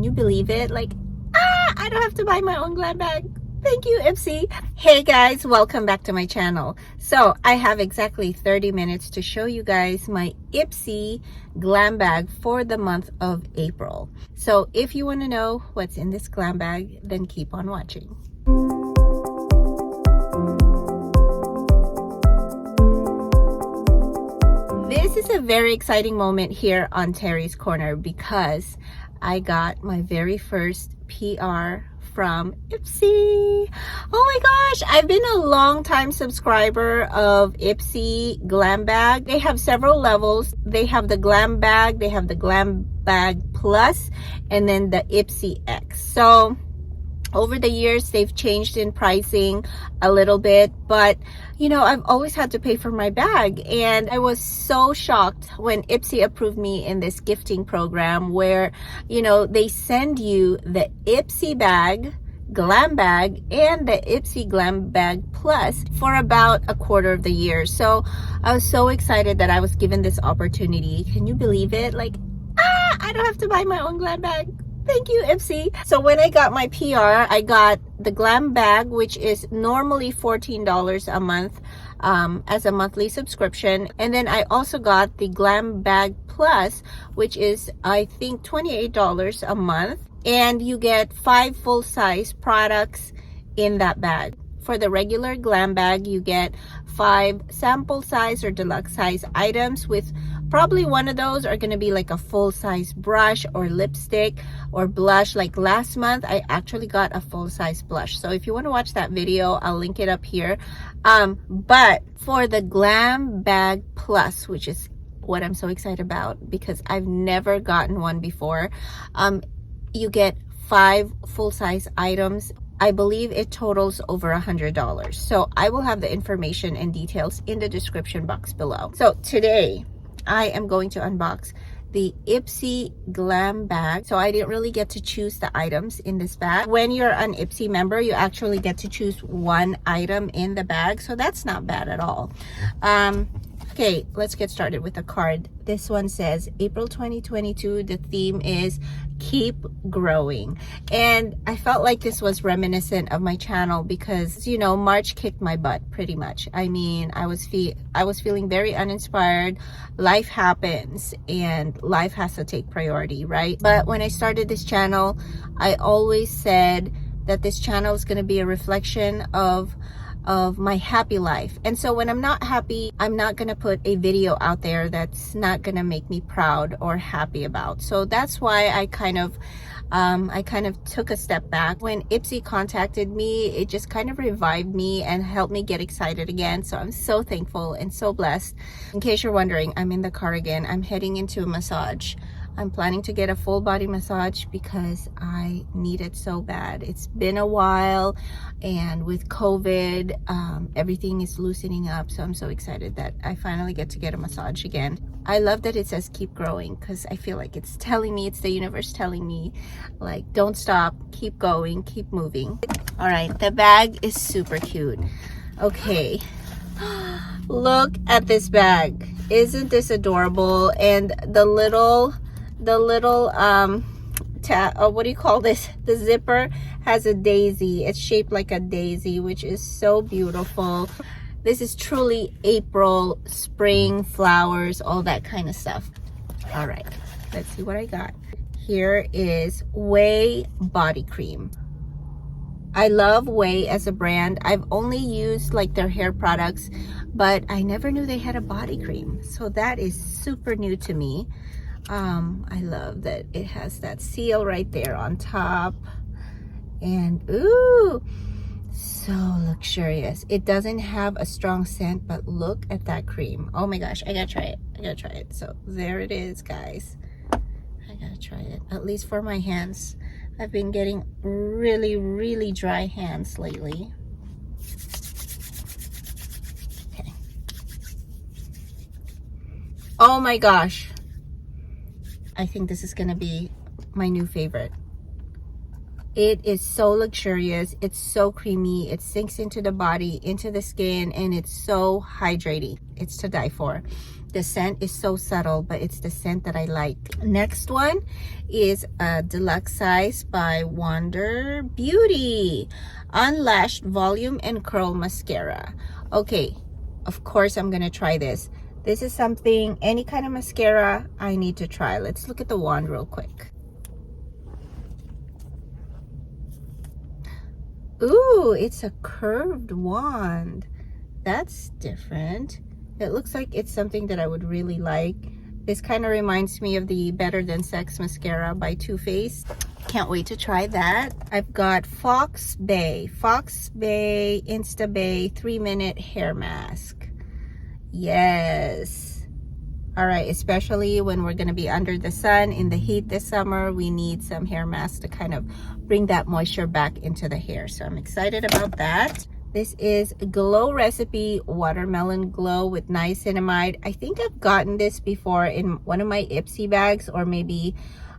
Can you believe it? Like, I don't have to buy my own glam bag. Thank you, Ipsy. Hey guys, welcome back to my channel. So I have exactly 30 minutes to show you guys my Ipsy glam bag for the month of April. So if you want to know what's in this glam bag, then keep on watching. This is a very exciting moment here on Terry's Corner because I got my very first PR from Ipsy. Oh my gosh, I've been a long time subscriber of Ipsy Glam Bag. They have several levels. They have the Glam Bag, they have the Glam Bag Plus, and then the Ipsy X. So over the years, they've changed in pricing a little bit, but you know, I've always had to pay for my bag. And I was so shocked when Ipsy approved me in this gifting program where, you know, they send you the Ipsy bag, Glam Bag, and the Ipsy Glam Bag Plus for about a quarter of the year. So I was so excited that I was given this opportunity. Can you believe it? Like, I don't have to buy my own glam bag. Thank you, Ipsy. So when I got my PR, I got the Glam Bag, which is normally $14 a month as a monthly subscription. And then I also got the Glam Bag Plus, which is, I think, $28 a month. And you get 5 full-size products in that bag. For the regular Glam Bag, you get 5 sample size or deluxe size items, with probably one of those are going to be like a full-size brush or lipstick or blush. Like last month, I actually got a full-size blush. So if you want to watch that video, I'll link it up here. But for the Glam Bag Plus, which is what I'm so excited about because I've never gotten one before, you get 5 full-size items. I believe it totals over $100. So I will have the information and details in the description box below. So today I am going to unbox the Ipsy Glam Bag. So I didn't really get to choose the items in this bag. When you're an Ipsy member, you actually get to choose one item in the bag. So that's not bad at all. Okay, let's get started with the card. This one says April 2022. The theme is keep growing. And I felt like this was reminiscent of my channel because, you know, March kicked my butt pretty much. I mean, I was feeling very uninspired. Life happens and life has to take priority, right? But when I started this channel, I always said that this channel is going to be a reflection of my happy life. And so when I'm not happy, I'm not gonna put a video out there that's not gonna make me proud or happy about. So that's why I kind of took a step back. When Ipsy contacted me, it just kind of revived me and helped me get excited again. So I'm so thankful and so blessed. In case you're wondering, I'm in the car again. I'm heading into a massage. I'm planning to get a full body massage because I need it so bad. It's been a while, and with COVID, everything is loosening up. So I'm so excited that I finally get to get a massage again. I love that it says keep growing because I feel like it's telling me, it's the universe telling me, like, don't stop, keep going, keep moving. All right, the bag is super cute. Okay, look at this bag. Isn't this adorable? And the little what do you call this? The zipper has a daisy. It's shaped like a daisy, which is so beautiful. This is truly April, spring, flowers, all that kind of stuff. All right, let's see what I got. Here is Whey body cream. I love Whey as a brand. I've only used like their hair products, but I never knew they had a body cream. So that is super new to me. I love that it has that seal right there on top, and ooh, so luxurious. It doesn't have a strong scent, but look at that cream. Oh my gosh, I gotta try it. So there it is, guys. I gotta try it, at least for my hands. I've been getting really dry hands lately. Okay. Oh my gosh, I think this is gonna be my new favorite. It is so luxurious. It's so creamy. It sinks into the body, into the skin, and it's so hydrating. It's to die for. The scent is so subtle, but it's the scent that I like. Next one is a deluxe size by Wonder Beauty. Unlashed Volume and Curl Mascara. Okay, of course I'm gonna try this. This is something, any kind of mascara I need to try. Let's look at the wand real quick. Ooh, it's a curved wand. That's different. It looks like it's something that I would really like. This kind of reminds me of the Better Than Sex mascara by Too Faced. Can't wait to try that. I've got Fox Bay Insta Bay 3-minute hair mask. Yes. All right, especially when we're going to be under the sun in the heat this summer, we need some hair masks to kind of bring that moisture back into the hair. So I'm excited about that. This is Glow Recipe Watermelon Glow with Niacinamide. I think I've gotten this before in one of my Ipsy bags or maybe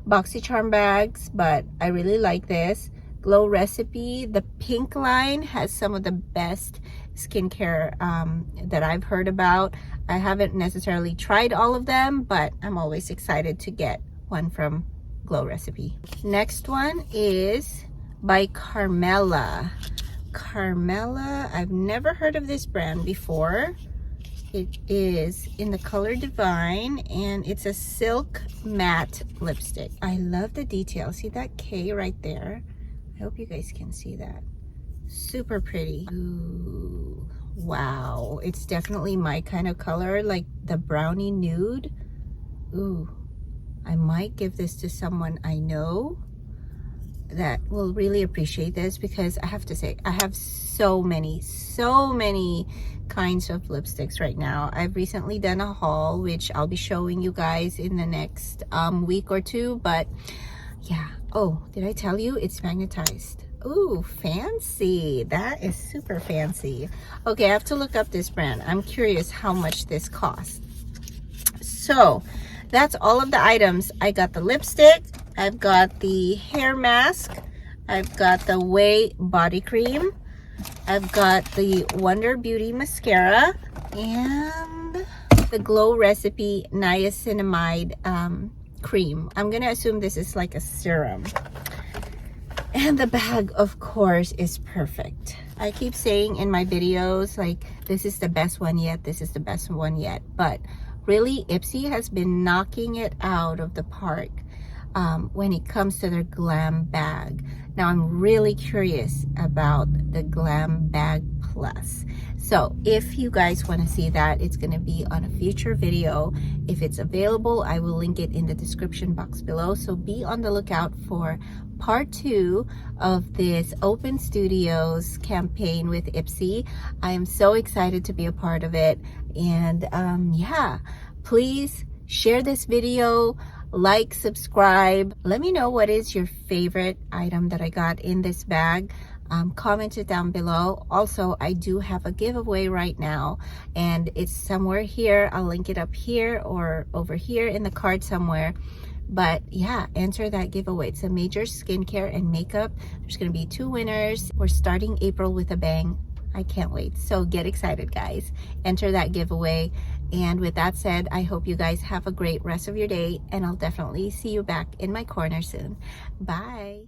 BoxyCharm bags, but I really like this. Glow Recipe. The pink line has some of the best skincare that I've heard about. I haven't necessarily tried all of them, but I'm always excited to get one from Glow Recipe. Next one is by Carmela. I've never heard of this brand before. It is in the color Divine, and it's a silk matte lipstick. I love the detail. See that K right there? I hope you guys can see that. Super pretty. Ooh, wow. It's definitely my kind of color, like the brownie nude. Ooh, I might give this to someone I know that will really appreciate this, because I have to say I have so many kinds of lipsticks right now. I've recently done a haul which I'll be showing you guys in the next week or two, but yeah. Oh, did I tell you it's magnetized? Ooh, fancy. That is super fancy. Okay, I have to look up this brand. I'm curious how much this costs. So that's all of the items. I got the lipstick, I've got the hair mask, I've got the Whey body cream, I've got the Wonder Beauty mascara, and the Glow Recipe Niacinamide cream. I'm gonna assume this is like a serum. And the bag, of course, is perfect. I keep saying in my videos, like, this is the best one yet, this is the best one yet, but really, Ipsy has been knocking it out of the park when it comes to their Glam bag. Now, I'm really curious about the Glam Bag Plus. So if you guys want to see that, it's going to be on a future video. If it's available, I will link it in the description box below. So be on the lookout for part 2 of this Open Studios campaign with Ipsy. I am so excited to be a part of it. And yeah, please share this video, like, subscribe. Let me know what is your favorite item that I got in this bag. Comment it down below. Also, I do have a giveaway right now, and it's somewhere here. I'll link it up here or over here in the card somewhere. But yeah, enter that giveaway. It's a major skincare and makeup. There's going to be 2 winners. We're starting April with a bang. I can't wait. So get excited, guys. Enter that giveaway. And with that said, I hope you guys have a great rest of your day, and I'll definitely see you back in my corner soon. Bye.